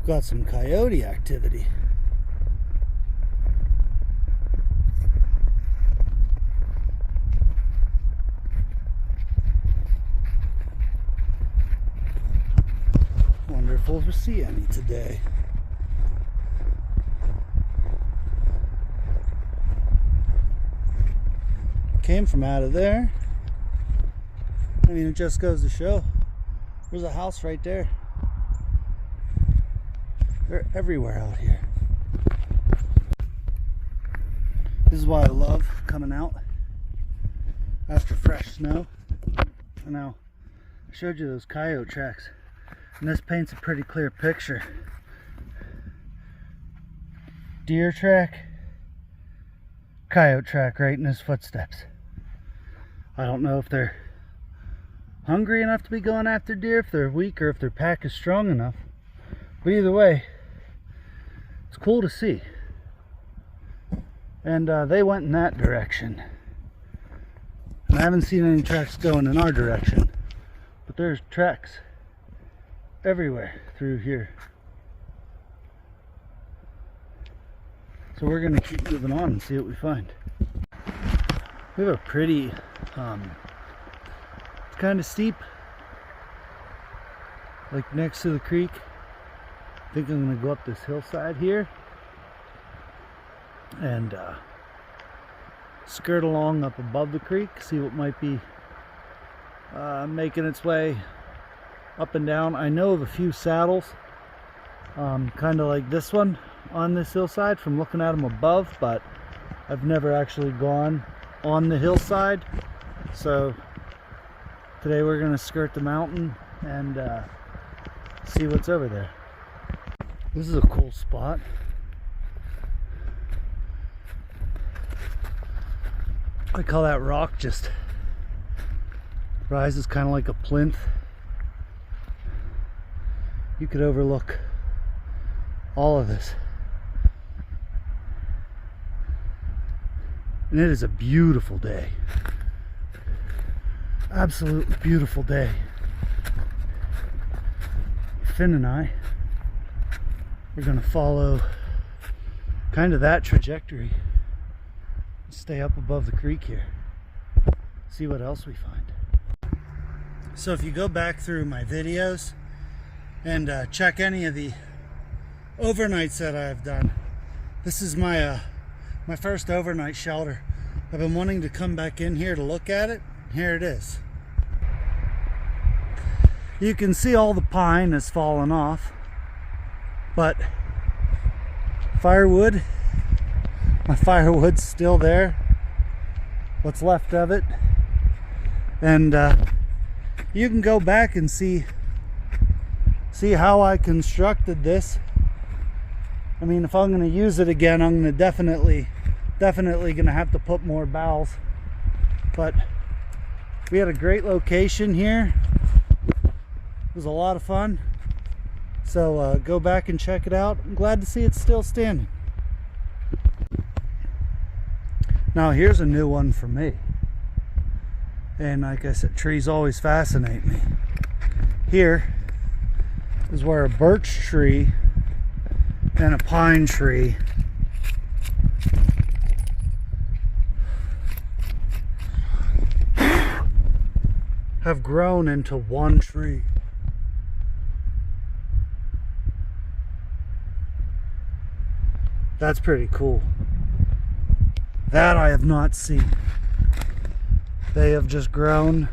Got some coyote activity. Wonder if we'll see any today. Came from out of there. I mean, it just goes to show. There's a house right there. They're everywhere out here. This is why I love coming out after fresh snow. Now, I showed you those coyote tracks, and this paints a pretty clear picture. Deer track, coyote track right in his footsteps. I don't know if they're hungry enough to be going after deer, if they're weak, or if their pack is strong enough. But either way, it's cool to see. And they went in that direction. And I haven't seen any tracks going in our direction. But there's tracks everywhere through here. So we're going to keep moving on and see what we find. We have a pretty, it's kind of steep, like next to the creek. I think I'm going to go up this hillside here and skirt along up above the creek, see what might be making its way up and down. I know of a few saddles, kind of like this one on this hillside from looking at them above, but I've never actually gone on the hillside. So today we're going to skirt the mountain and see what's over there. This is a cool spot. I call that rock just rises kind of like a plinth. You could overlook all of this. And it is a beautiful day. Absolutely beautiful day. Finn and I, we're going to follow kind of that trajectory. Stay up above the creek here. See what else we find. So if you go back through my videos and check any of the overnights that I've done, this is my my first overnight shelter. I've been wanting to come back in here to look at it. Here it is. You can see all the pine has fallen off, but firewood, my firewood's still there, what's left of it. And you can go back and see how I constructed this. I mean, if I'm going to use it again, I'm going to definitely going to have to put more boughs. But we had a great location here. It was a lot of fun. So go back and check it out. I'm glad to see it's still standing. Now here's a new one for me. And like I said, trees always fascinate me. Here is where a birch tree and a pine tree have grown into one tree. That's pretty cool. That I have not seen. They have just grown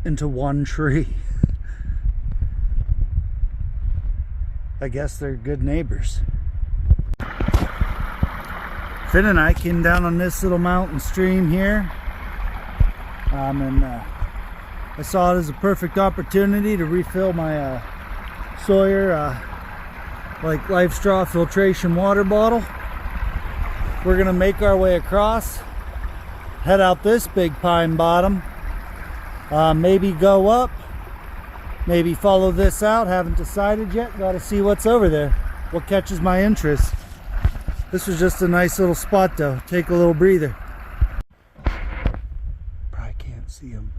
into one tree. I guess they're good neighbors. Finn and I came down on this little mountain stream here, and I saw it as a perfect opportunity to refill my Sawyer like LifeStraw filtration water bottle. We're gonna make our way across, head out this big pine bottom, maybe go up, maybe follow this out. Haven't decided yet. Got to see what's over there, what catches my interest. This was just a nice little spot though. Take a little breather. Probably can't see them.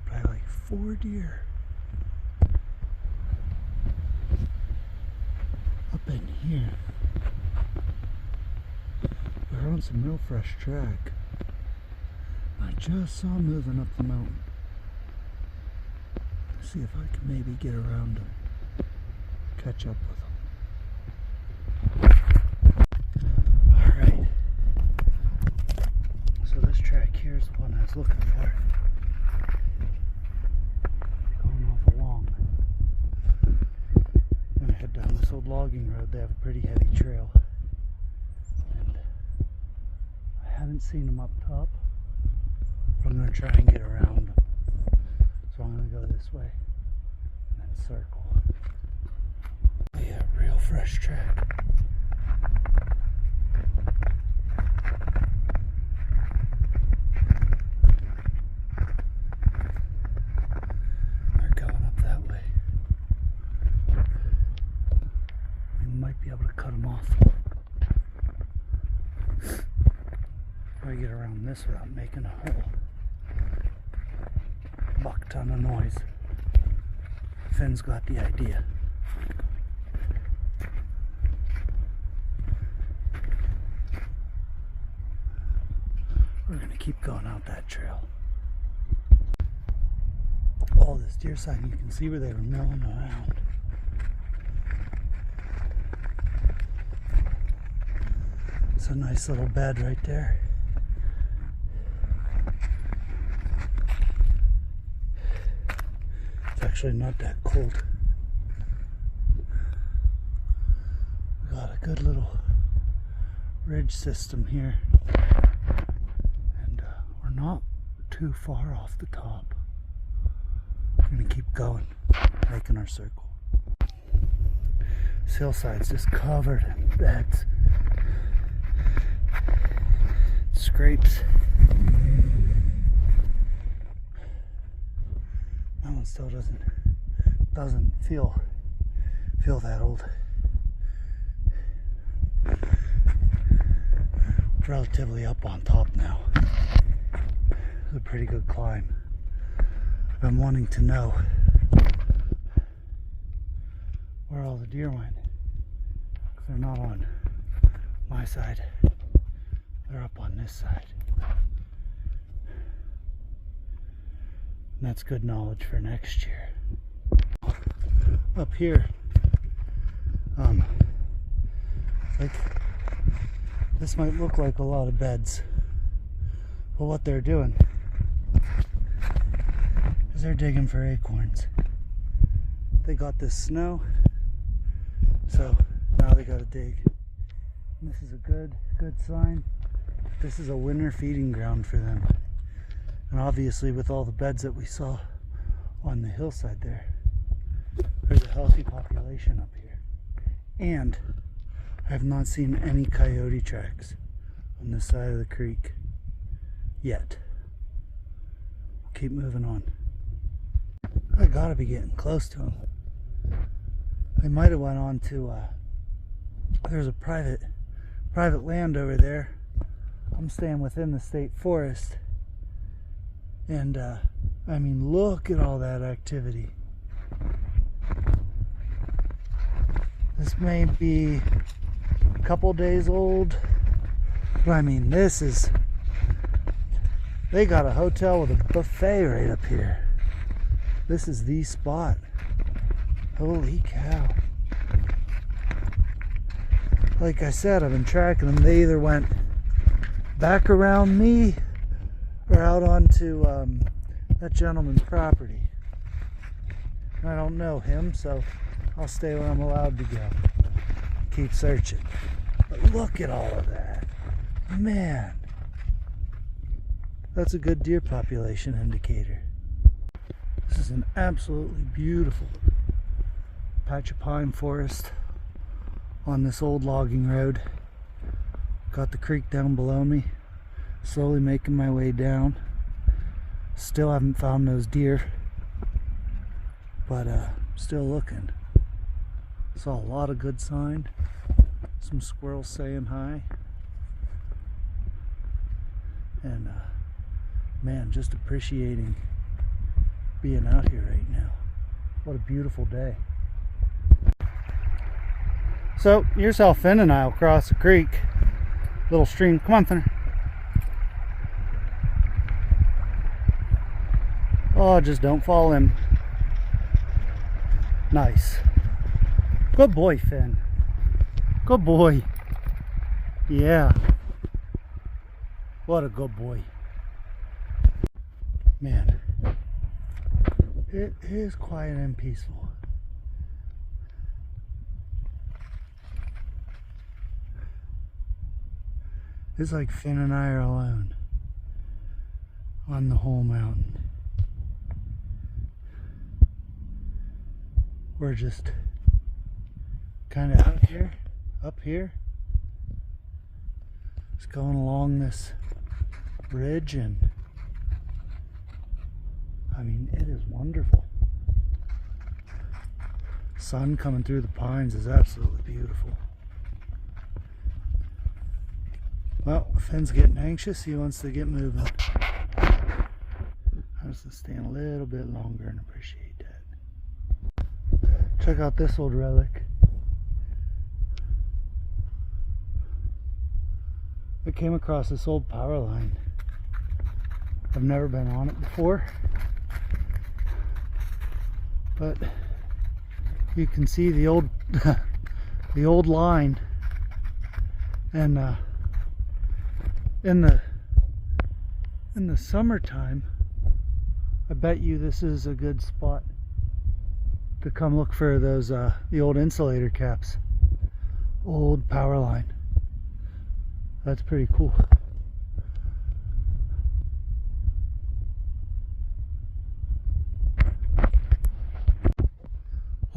Probably like 4 deer up in here. We're on some real fresh track. I just saw them moving up the mountain. Let's see if I can maybe get around them, catch up with them. Alright, so this track here is the one I was looking for. Going off along. I'm gonna head down this old logging road. They have a pretty heavy trail. And I haven't seen them up top, but I'm gonna try and get around them. So I'm gonna go this way and then circle. Oh yeah, real fresh track. They're going up that way. We might be able to cut them off. Try to get around this without making a hole. Buck ton of noise. Finn's got the idea. We're gonna keep going out that trail. All this deer sign, you can see where they were milling around. It's a nice little bed right there. It's actually not that cold. We got a good little ridge system here. And we're not too far off the top. We're gonna keep going, making our circle. This hillside's just covered in beds. Scrapes. That one still doesn't feel that old. It's relatively up on top now. It's a pretty good climb. I've been wanting to know where all the deer went, because they're not on my side. They're up on this side. And that's good knowledge for next year. Up here, like, this might look like a lot of beds, but what they're doing is they're digging for acorns. They got this snow, so now they gotta dig. And this is a good sign. This is a winter feeding ground for them. And obviously with all the beds that we saw on the hillside there's a healthy population up here. And I have not seen any coyote tracks on this side of the creek yet. We'll keep moving on. I gotta be getting close to them. They might have went on to, there's a private land over there. I'm staying within the state forest. And, I mean, look at all that activity. This may be a couple days old, but I mean, they got a hotel with a buffet right up here. This is the spot. Holy cow. Like I said, I've been tracking them. They either went back around me or out onto that gentleman's property. I don't know him, so I'll stay where I'm allowed to go. Keep searching. But look at all of that. Man. That's a good deer population indicator. This is an absolutely beautiful patch of pine forest on this old logging road. Got the creek down below me. Slowly making my way down. Still haven't found those deer, but still looking. Saw a lot of good sign. Some squirrels saying hi. And man, just appreciating being out here right now. What a beautiful day. So here's how Finn and I will cross the creek. Little stream. Come on, Finn. Oh, just don't fall in. Nice. Good boy, Finn. Good boy. Yeah. What a good boy. Man, it is quiet and peaceful. It's like Finn and I are alone on the whole mountain. We're just kind of out here, up here, just going along this ridge, and I mean, it is wonderful. Sun coming through the pines is absolutely beautiful. Well, Finn's getting anxious. He wants to get moving. I just stand a little bit longer and appreciate that. Check out this old relic. I came across this old power line. I've never been on it before, but you can see the old the old line, and in the summertime, I bet you this is a good spot to come look for those the old insulator caps. Old power line. That's pretty cool.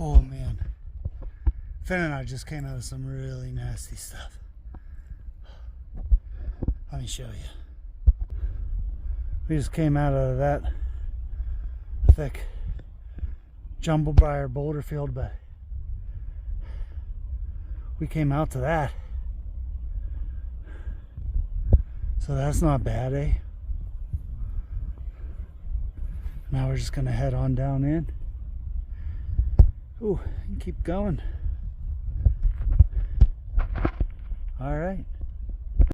Oh man, Finn and I just came out of some really nasty stuff. Let me show you. We just came out of that thick Jumblebriar boulder field, but we came out to that. So that's not bad, eh? Now we're just gonna head on down in. Ooh, and keep going. All right.